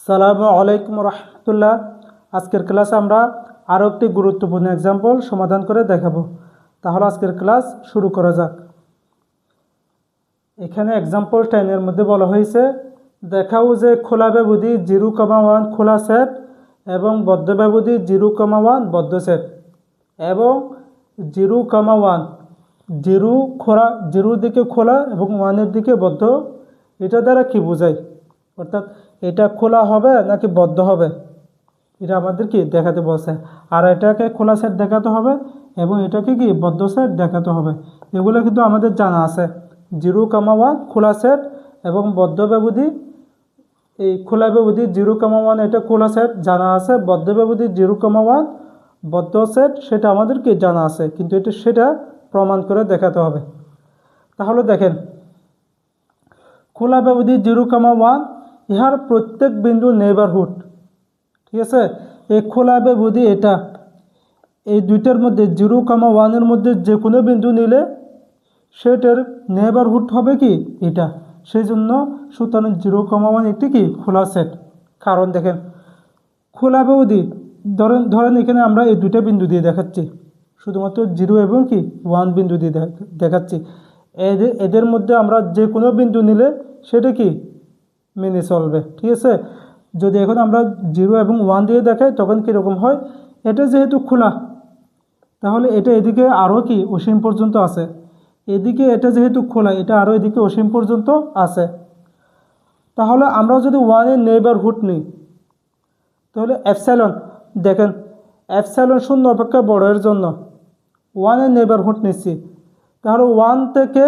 সালামু আলাইকুম রহমতুল্লাহ। আজকের ক্লাসে আমরা আরও একটি গুরুত্বপূর্ণ এক্সাম্পল সমাধান করে দেখাবো। তাহলে আজকের ক্লাস শুরু করা যাক। এখানে এক্সাম্পল 10 মধ্যে বলা হয়েছে, দেখাও যে খোলা ব্যবধি 0,1 খোলা সেট এবং বদ্ধ ব্যবধি 0,1 বদ্ধ সেট এবং 0,1 জিরোর দিকে খোলা এবং 1-এর দিকে বদ্ধ। এটা দ্বারা কি বোঝায়? অর্থাৎ এটা খোলা হবে নাকি বদ্ধ হবে, এটা আমাদের কি দেখাতে বলছে। আর এটাকে খোলা সেট দেখাতে হবে এবং এটাকে কি বদ্ধ সেট দেখাতে হবে। এগুলো কিন্তু আমাদের জানা আছে। 0,1 খোলা সেট এবং বদ্ধ ব্যবধি, এই খোলা ব্যবধি 0,1 এটা খোলা সেট জানা আছে, বদ্ধ ব্যবধি 0,1 বদ্ধ সেট সেটা আমাদের কি জানা আছে, কিন্তু সেটা প্রমাণ করে দেখাতে হবে। তাহলে দেখেন, খোলা ব্যবধি 0,1 ইহার প্রত্যেক বিন্দু নেইবারহুড, ঠিক আছে। এই খোলা ব্যবধি এটা, এই দুইটার মধ্যে 0,1 মধ্যে যে কোনো বিন্দু নিলে সেটার নেইবারহুড হবে কি এটা। সেই জন্য সুতরাং 0,1 একটি কি খোলা সেট। কারণ দেখেন, খোলা ব্যবধি ধরেন এখানে আমরা এই দুইটা বিন্দু দিয়ে দেখাচ্ছি, শুধুমাত্র 0 এবং কি 1 বিন্দু দিয়ে দেখাচ্ছি। এদের মধ্যে আমরা যে কোনো বিন্দু নিলে সেটা কি মেনে চলবে, ঠিক আছে। যদি এখন আমরা 0 এবং 1 দিয়ে দেখাই তখন কীরকম হয়, এটা যেহেতু খোলা তাহলে এটা এদিকে আরও কি অসীম পর্যন্ত আছে, এদিকে এটা যেহেতু খোলা এটা আরও এদিকে অসীম পর্যন্ত আছে। তাহলে আমরা যদি 1-এর নেইবারহুড নিই তাহলে এপসাইলন, দেখেন এপসাইলন 0 অপেক্ষা বড় এর জন্য 1-এর নেইবারহুড নিচ্ছি। তাহলে 1 থেকে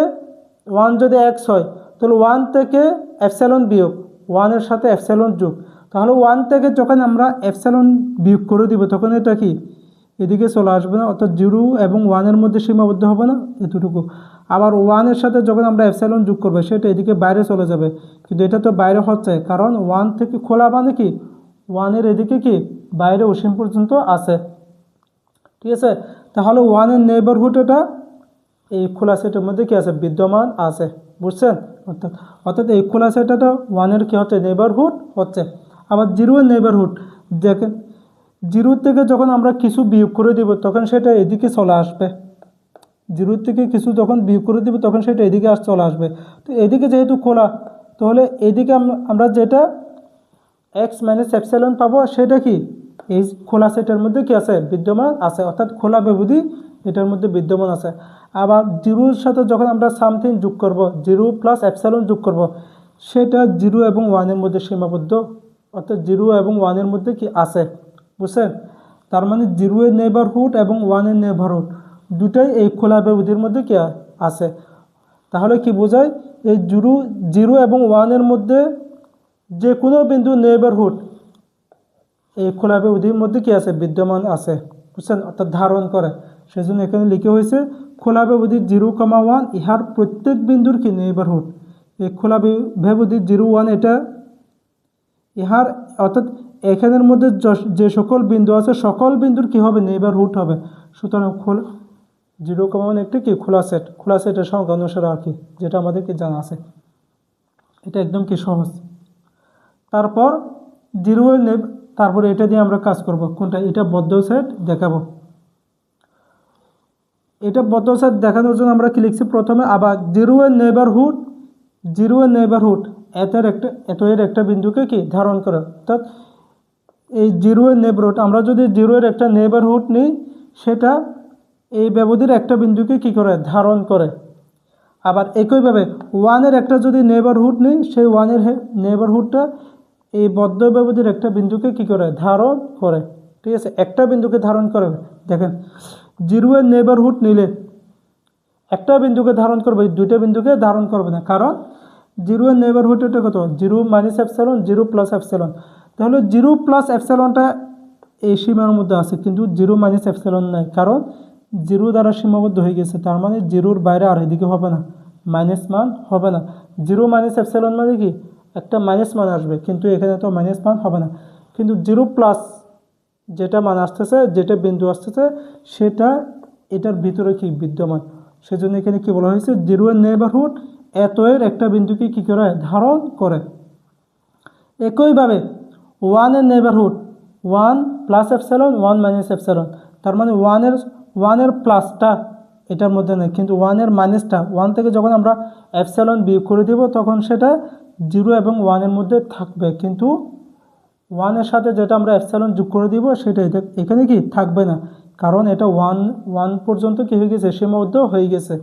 1 যদি x হয় তাহলে 1 থেকে এপসাইলন বিয়োগ, 1-এর সাথে এপসাইলন যোগ। তাহলে 1 থেকে যখন আমরা এপসাইলন বিয়োগ করে দিব তখন এটা কি এদিকে চলে আসবে না, অর্থাৎ 0 এবং 1-এর মধ্যে সীমাবদ্ধ হবে না এতটুকু। আবার 1-এর সাথে যখন আমরা এপসাইলন যোগ করবো সেটা এদিকে বাইরে চলে যাবে, কিন্তু এটা তো বাইরে হচ্ছে, কারণ 1 থেকে খোলা মানে কি 1-এর এদিকে কি বাইরে অসীম পর্যন্ত আছে, ঠিক আছে। তাহলে 1-এর নেইবারহুড এটা এই খোলা সেটের মধ্যে কি আছে বিদ্যমান আছে, বুঝছেন। অর্থাৎ এই খোলা সেটটা 1-এর কি হচ্ছে নেইবারহুড হচ্ছে। আবার 0-এর নেইবারহুড দেখেন, 0 থেকে যখন আমরা কিছু বিয়োগ করে দিব তখন সেটা এদিকে চলে আসবে, 0 থেকে কিছু যখন বিয়োগ করে দিব তখন সেটা এদিকে চলে আসবে। তো এদিকে যেহেতু খোলা তাহলে এদিকে আমরা যেটা x মাইনাস এপসাইলন পাবো সেটা কি এই খোলা সেটের মধ্যে কি আছে বিদ্যমান আছে, অর্থাৎ খোলা ব্যবধি এটার মধ্যে বিদ্যমান আছে। আবার 0-এর সাথে যখন আমরা সামথিং যোগ করব, 0 প্লাস এপসাইলন যোগ করব, সেটা 0 এবং 1-এর মধ্যে সীমাবদ্ধ, অর্থাৎ 0 এবং 1-এর মধ্যে কি আছে, বুঝছেন। তার মানে 0-এর নেইবারহুড এবং 1-এর নেইবারহুড দুটাই এই খোলা ব্যবধির মধ্যে কি আছে। তাহলে কি বোঝায়, এই 0 এবং 1-এর মধ্যে যে কোনো বিন্দু নেইবারহুড এই খোলা ব্যবধির মধ্যে কি আছে বিদ্যমান আছে, বুঝছেন, অর্থাৎ ধারণ করে। সেজন্য এখানে লিখে হয়েছে খোলা ব্যবধি 0,1 ইহার প্রত্যেক বিন্দুর কি নেইবারহুড। এই খোলা ব্যবধি 0,1 এটা ইহার, অর্থাৎ এখানের মধ্যে যে সকল বিন্দু আছে সকল বিন্দুর কি হবে নেইবারহুড হবে। সুতরাং 0,1 একটি কি খোলা সেটের সংখ্যা অনুসারে আর কি, যেটা আমাদেরকে জানা আছে। এটা একদম কি সহজ। তারপর 0-এর তারপরে এটা দিয়ে আমরা কাজ করব, কোনটা, এটা বদ্ধ সেট দেখাবো। এটা বদ্ধ সেট দেখানোর জন্য আমরা কি লিখছি প্রথমে, আবার 0-এর নেইবারহুড এর একটা বিন্দুকে কি ধারণ করে, অর্থাৎ এই 0-এর নেইবারহুড আমরা যদি 0-এর একটা নেইবারহুড নিই সেটা এই ব্যবধির একটা বিন্দুকে কি করে ধারণ করে। আবার একইভাবে 1-এর একটা যদি নেইবারহুড নিই সেই 1-এর নেইবারহুডটা এই বদ্ধ ব্যবধির একটা বিন্দুকে কি করে ধারণ করে, ঠিক আছে, একটা বিন্দুকে ধারণ করে। দেখেন 0-এর নেইবারহুড নিলে একটা বিন্দুকে ধারণ করবে, দুইটা বিন্দুকে ধারণ করবে না, কারণ 0-এর নেইবারহুড এটা কত 0 মাইনাস এপসাইলন 0 প্লাস এপসাইলন। তাহলে 0 প্লাস এপসাইলনটা এই সীমার মধ্যে আছে, কিন্তু 0 মাইনাস এপসাইলন নাই, কারণ 0 দ্বারা সীমাবদ্ধ হয়ে গেছে। তার মানে 0-র বাইরে আর এদিকে হবে না, মাইনাস মান হবে না। 0 মাইনাস এপসাইলন মানে কি একটা মাইনাস মান আসবে, কিন্তু এখানে তো মাইনাস মান হবে না। কিন্তু 0 প্লাস যেটা মান আসতেছে, যেটা বিন্দু আসতেছে সেটা এটার ভিতরে কি বিদ্যমান। সেজন্য এখানে কি বলা হয়েছে 0-এর নেইবারহুড এর একটা বিন্দুকে কি করে ধারণ করে। একইভাবে ওয়ানের neighbourhood 1 plus epsilon 1 minus epsilon, তার মানে ওয়ানের প্লাসটা এটার মধ্যে নেই, কিন্তু ওয়ানের মাইনাসটা 1 থেকে যখন আমরা এপসাইলন বিয়োগ করে দিব তখন সেটা 0 এবং 1-এর মধ্যে থাকবে, কিন্তু 1-এর সাথে যেটা আমরা এপসাইলন যোগ করে দিব সেটা এখানে কি থাকবে না, কারণ এটা 1 পর্যন্ত কি হয়ে গেছে, সীমাবদ্ধ হয়ে গেছে।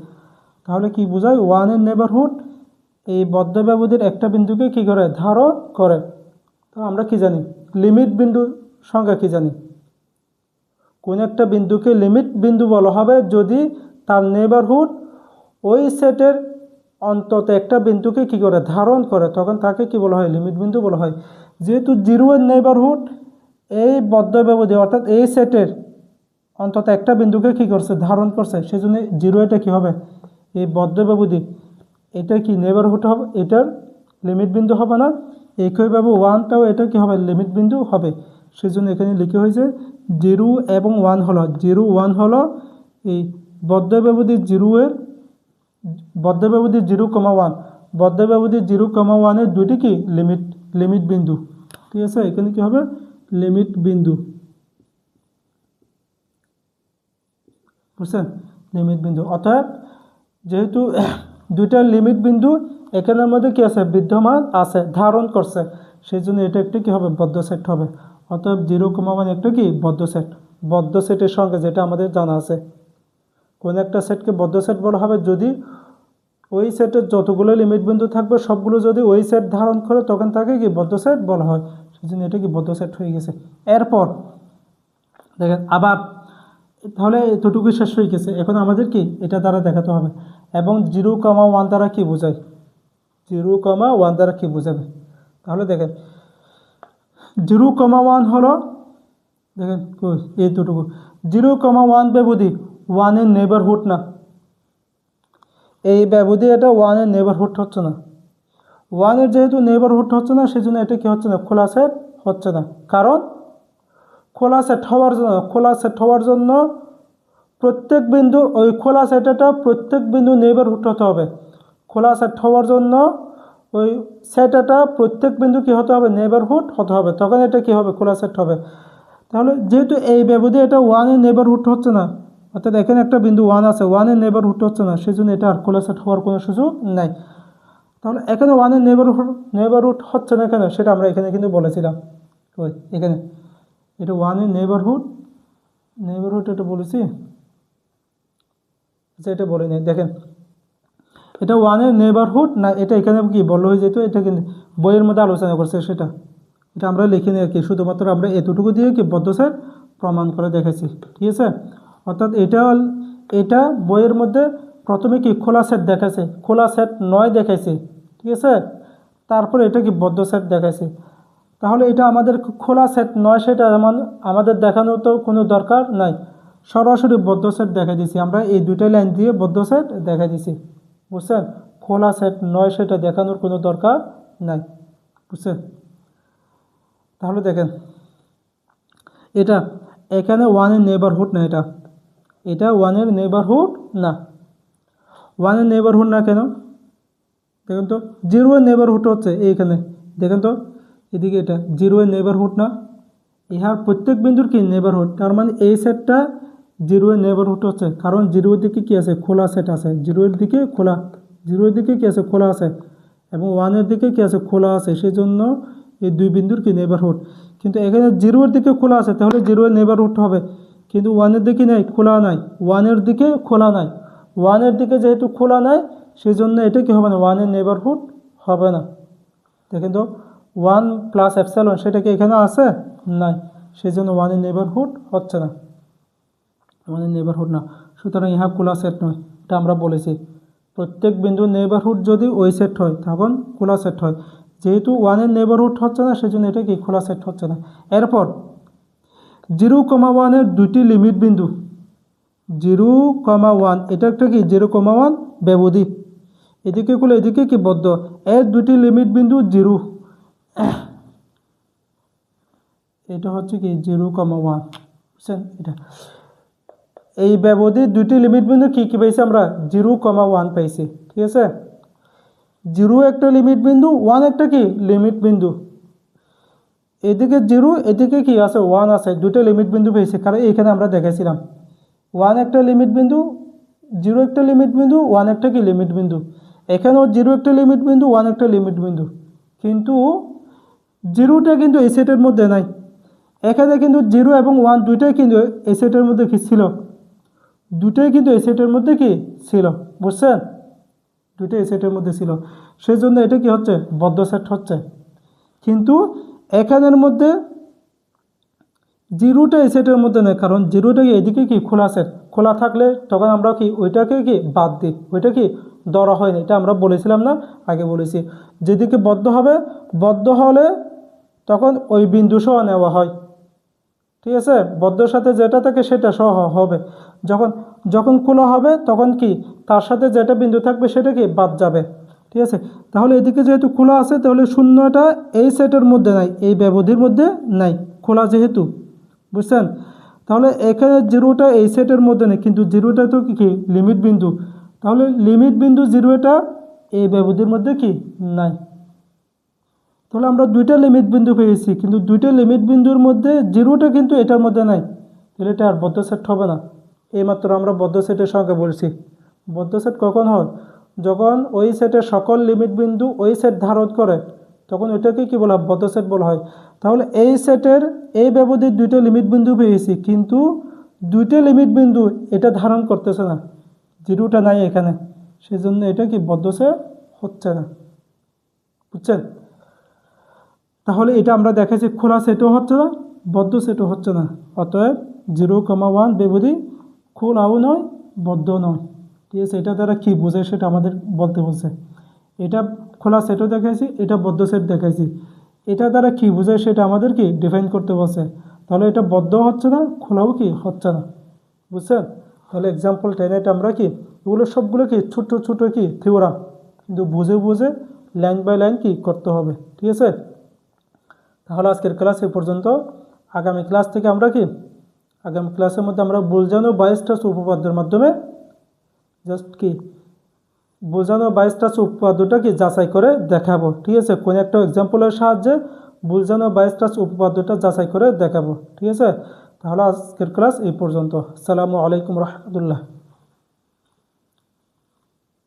তাহলে কি বোঝায়, 1-এর নেইবারহুড এই বদ্ধ ব্যবধির একটা বিন্দুকে কি করে, ধারণ করে। তো আমরা কি জানি, লিমিট বিন্দুর সংজ্ঞা কি জানি, কোন একটা বিন্দুকে লিমিট বিন্দু বলা হবে যদি তার নেইবারহুড ওই সেটের অন্তত একটা বিন্দুকে কি করে, ধারণ করে, তখন তাকে কি বলা হয়, লিমিট বিন্দু বলা হয়। যেহেতু 0-এর নেইবারহুড এই বদ্ধ ব্যবধি অর্থাৎ এই সেটের অন্তত একটা বিন্দুকে কি করছে, ধারণ করছে, সেজন্য 0 এটা কি হবে, এই বদ্ধ ব্যবধি এটা কি নেইবারহুড হবে, এটার লিমিট বিন্দু হবে না। একইভাবে 1টাও এটা কি হবে, লিমিট বিন্দু হবে। সেজন্য এখানে লিখে হয়েছে 0 এবং 1 হলো 0 1 হলো এই বদ্ধ ব্যবধি 0-এর বদ্ধ ব্যবধি 0,1 বদ্ধ ব্যবধি 0,1-এর দুটি কি লিমিট বিন্দু, ঠিক আছে। এখানে কি হবে, লিমিট বিন্দু, বুঝছেন, লিমিট বিন্দু। অর্থাৎ যেহেতু দুইটা লিমিট বিন্দু এখানের মধ্যে কি আছে, বিদ্যমান আছে, ধারণ করছে, সেই জন্য এটা একটি কি হবে, বদ্ধ সেট হবে। অর্থাৎ 0,1 একটা কি বদ্ধ সেট। বদ্ধ সেটের সঙ্গে যেটা আমাদের জানা আছে, কোন একটা সেটকে বদ্ধ সেট বলা হবে যদি ওই সেটের যতগুলো লিমিট বিন্দু থাকবে সবগুলো যদি ওই সেট ধারণ করে তখন তাকে কি বদ্ধ সেট বলা হয়। সেই জন্য এটা কি বদ্ধ সেট হয়ে গেছে। এরপর দেখেন আবার, তাহলে এতটুকু শেষ হয়ে গেছে, এখন আমাদের কি এটা দ্বারা দেখাতে হবে। এবং 0,1 দ্বারা কি বোঝায়, 0,1 দ্বারা কি বোঝাবে, তাহলে দেখেন 0,1 হলো, দেখেন এইটুকু 0,1 ব্যবধি 1-এর নেইবারহুড না, এই ব্যবধি এটা 1-এর নেইবারহুড হচ্ছে না। 1-এর যেহেতু নেইবারহুড হচ্ছে না সেজন্য এটা কি হচ্ছে না, খোলা সেট হচ্ছে না। কারণ খোলা সেট হওয়ার জন্য প্রত্যেক বিন্দু ওই খোলা সেটটা প্রত্যেক বিন্দু নেইবারহুড হতে হবে। খোলা সেট হওয়ার জন্য ওই সেটটা প্রত্যেক বিন্দু কি হতে হবে, নেইবারহুড হতে হবে, তখন এটা কি হবে, খোলা সেট হবে। তাহলে যেহেতু এই ব্যবধি এটা 1-এর নেইবারহুড হচ্ছে না, অর্থাৎ এখানে একটা বিন্দু 1 আছে, 1-এর নেইবারহুড হচ্ছে না, সেজন্য এটা আর খোলা সেট হওয়ার কোনো সুযোগ নাই। তাহলে এখানে 1-এর নেইবারহুড হচ্ছে না কেন, সেটা আমরা এখানে কিন্তু বলেছিলাম। ওই এখানে এটা 1-এর নেইবারহুড এটা বলেছি, আচ্ছা এটা বলে নেই। দেখেন এটা 1-এর নেইবারহুড না, এটা এখানে কি বলা হয়ে যেত, এটা কিন্তু বইয়ের মধ্যে আলোচনা করছে, সেটা এটা আমরা লিখে নিই আর কি, শুধুমাত্র আমরা এতটুকু দিয়ে কি বদ্ধ সেট প্রমাণ করে দেখেছি, ঠিক আছে। অর্থাৎ এটা বইয়ের মধ্যে প্রথমে কি খোলা সেট দেখাইছে, খোলা সেট 9 দেখাইছে, ঠিক আছে, তারপর এটা কি বদ্ধ সেট দেখাইছে। তাহলে এটা আমাদের খোলা সেট 9 সেটা আমাদের দেখানোর তো কোনো দরকার নাই, সরাসরি বদ্ধ সেট দেখা দিছি আমরা, এই দুইটা লাইন দিয়ে বদ্ধ সেট দেখা দিছি, বুঝছেন। খোলা সেট 9 সেটা দেখানোর কোনো দরকার নাই, বুঝছেন। তাহলে দেখেন এটা এখানে 1-এর নেইবারহুড না, এটা 1-এর নেইবারহুড না। 1-এর নেইবারহুড না কেন, দেখেন তো 0-এর নেইবারহুড হচ্ছে এইখানে, দেখেন তো এদিকে এটা 0-এর নেইবারহুড না, ইহার প্রত্যেক বিন্দুর কি নেইবারহুড, তার মানে এই সেটটা 0-এর নেইবারহুড হচ্ছে, কারণ 0-এর দিকে কি আছে, খোলা সেট আছে, 0-এর দিকে কি আছে, খোলা আছে, এবং 1-এর দিকে কি আছে, খোলা আছে, সেই জন্য এই দুই বিন্দুর কি নেইবারহুড। কিন্তু এখানে 0-এর দিকে খোলা আছে, তাহলে 0-এর নেইবারহুড হবে, কিন্তু 1-এর দিকে নেই, খোলা নাই, 1-এর দিকে খোলা নাই, 1-এর দিকে যেহেতু খোলা নাই সেই জন্য এটা কি হবে না, 1-এর নেইবারহুড হবে না। দেখেন তো 1 প্লাস এপসাইলন সেটা কি এখানে আছে, নাই, সেই জন্য 1-এর নেইবারহুড হচ্ছে না, 1-এর নেইবারহুড না। সুতরাং ইহা খোলা সেট নয়, এটা আমরা বলেছি। প্রত্যেক বিন্দুর নেইবারহুড যদি ওই সেট হয় তখন খোলা সেট হয়, যেহেতু 1-এর নেইবারহুড হচ্ছে না সেজন্য এটা কি খোলা সেট হচ্ছে না। এরপর 0,1-এর দুইটি লিমিট বিন্দু, 0,1 এটা একটা কি 0,1 ব্যবধি, এদিকে খুলে এদিকে কি বদ্ধ, এর দুটি লিমিট বিন্দু 0, এটা হচ্ছে কি 0,1, বুঝছেন। এটা এই ব্যবধির দুটি লিমিট বিন্দু কি পাইছি আমরা, 0,1 পাইছি, ঠিক আছে। 0 একটা লিমিট বিন্দু, 1 একটা কি লিমিট বিন্দু, এদিকে 0 এদিকে কি আছে 1 আছে, দুটো লিমিট বিন্দু পেয়েছি, কারণ এইখানে আমরা দেখেছিলাম 1 একটা লিমিট বিন্দু, 0 একটা লিমিট বিন্দু, 1 একটা কি লিমিট বিন্দু। এখানেও 0 একটা লিমিট বিন্দু, 1 একটা লিমিট বিন্দু, কিন্তু 0টা কিন্তু এই সেটের মধ্যে নাই। এখানে কিন্তু 0 এবং 1 দুইটাই কিন্তু এই সেটের মধ্যে কি ছিল, দুটোই কিন্তু এই সেটের মধ্যে কি ছিল, বুঝছেন? দুটোই এই সেটের মধ্যে ছিল, সেই জন্য এটা কি হচ্ছে, বদ্ধ সেট হচ্ছে। কিন্তু এখানের মধ্যে 0টা এই সেটের মধ্যে নেই, কারণ 0টা এদিকে কি খোলা সেট, খোলা থাকলে তখন আমরা কি ওইটাকে কি বাদ দিই, ওইটা কি ধরা হয়নি, এটা আমরা বলেছিলাম না, আগে বলেছি। যেদিকে বদ্ধ হবে, বদ্ধ হলে তখন ওই বিন্দু সহ নেওয়া হয়, ঠিক আছে? বদ্ধর সাথে যেটা থাকে সেটা সহ হবে। যখন যখন খোলা হবে তখন কি তার সাথে যেটা বিন্দু থাকবে সেটা কি বাদ যাবে, ঠিক আছে? তাহলে এদিকে যেহেতু খোলা আছে, তাহলে শূন্যটা এই সেটের মধ্যে নাই, এই ব্যবধির মধ্যে নাই, খোলা যেহেতু, বুঝছেন? তাহলে এখানে 0টা এই সেটের মধ্যে নেই, কিন্তু 0টা তো কি লিমিট বিন্দু, তাহলে লিমিট বিন্দু 0টা এই ব্যবধির মধ্যে কি নাই। তাহলে আমরা দুইটা লিমিট বিন্দু পেয়েছি, কিন্তু দুইটা লিমিট বিন্দুর মধ্যে 0টা কিন্তু এটার মধ্যে নাই, তাহলে এটা আর বদ্ধ সেট হবে না। এইমাত্র আমরা বদ্ধ সেটের সঙ্গে বলছি। বদ্ধ সেট কখন হয়, যখন ওই সেটের সকল লিমিট বিন্দু ওই সেট ধারণ করে, তখন ওইটাকে কি বলা হয়, বদ্ধ সেট বলা হয়। তাহলে এই সেটের এই ব্যবধির দুইটা লিমিট বিন্দু পেয়েছি, কিন্তু দুইটা লিমিট বিন্দু এটা ধারণ করতেছে না, 0টা নাই এখানে, সেই জন্য এটা কি বদ্ধ সেট হচ্ছে না, বুঝছেন? তাহলে এটা আমরা দেখেছি খোলা সেটও হচ্ছে না, বদ্ধ সেটও হচ্ছে না। অতএব 0,1 ব্যবধি খোলাও নয়, বদ্ধ নয়, ঠিক আছে? এটা দ্বারা কী বোঝায় সেটা আমাদের বলতে বলছে। এটা খোলা সেটও দেখাইছি, এটা বদ্ধ সেট দেখাইছি, এটা দ্বারা কী বোঝায় সেটা আমাদের কি ডিফাইন করতে বলছে। তাহলে এটা বদ্ধ হচ্ছে না, খোলাও কি হচ্ছে না, বুঝছেন? তাহলে এক্সাম্পল 10 এটা আমরা কি এগুলো সবগুলো কি ছোটো ছোটো কি থিওরাম, কিন্তু বুঝে বুঝে লাইন বাই লাইন কি করতে হবে, ঠিক আছে? তাহলে আজকের ক্লাস এই পর্যন্ত। আগামী ক্লাস থেকে আমরা কি আগামী ক্লাসের মধ্যে আমরা বোঝানো 22টা উপপাদ্যের মাধ্যমে জাস্ট কি বোঝানো 22টা উপপাদ্যটা কি যাচাই করে দেখাবো, ঠিক আছে? কোনো একটা এক্সাম্পলের সাহায্যে বোঝানো 22টা উপপাদ্যটা যাচাই করে দেখাবো, ঠিক আছে? তাহলে আজকের ক্লাস এই পর্যন্ত। আসসালামু আলাইকুম রহমতুল্লাহ।